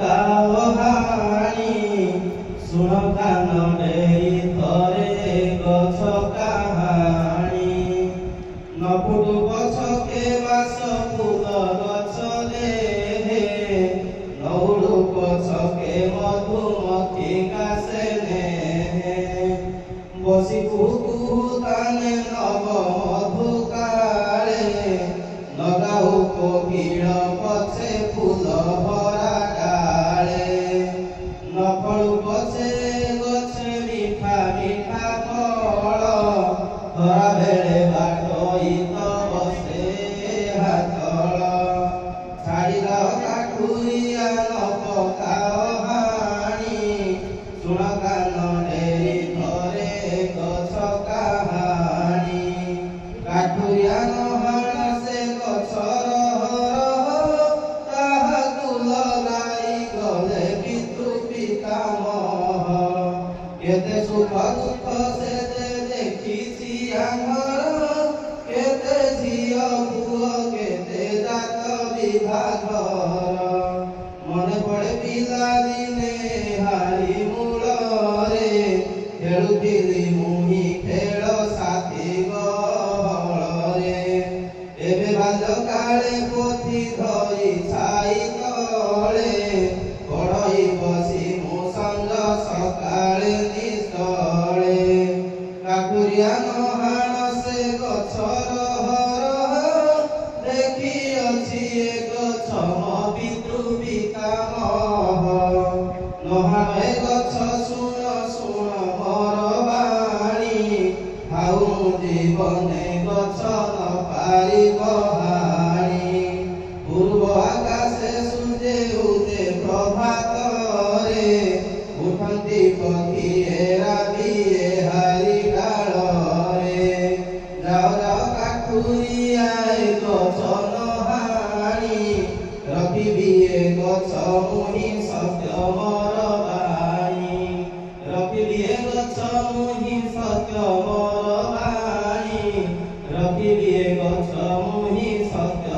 गाओ हाणी सुन कान डेरी थरे गछ कहानी न फुटु पछके बास फूल गछले नौडु पछके मधुमक्खी कासेने बसी कुहु ताने नव मधुकारे लगाऊ कोकिल पछे फूल भरा डाले न फलु पछे गछे मीठा मीठा फल धरा बेले बाटोई तो बसे हातल छाड़ी दाओ काठुरिया न पकाओ हाणी सुन कान डेरी धरे गछ कहानी काठुरिया नहाण से गछर ताहाकु लगाई गले पितृ पितामह केते सुख दुख से देखिछि आंगर केते झिय पुଅ केते जात विभाघर मने पड़े पिला दिने हारी मूलरे खेलुथिली मुही खेल साथी गहଳରେ एबे बाल्यकाले पोथी धरि छाई तळे पढ़ई बसी मु संग सकाळे निस्तळे काकुरिया नहाण से गछर हर देखी अछि एक छम पितृ पितामह नहाण गछ सुन सुन मोर बाणी हाउ जीवने गछ न पारिब हाणी पूर्व आकाशे सूर्य उदे प्रभातरे उठन्ति पक्षी राबिए हारी डालरे जाओ जाओ काठुरिया गछ नहाणी रखिबि गछ मुहि सत्य मोर बाणी रखिबि गछ मुहि सत्य मोर बाणी रखिबि गछ मुहि सत्य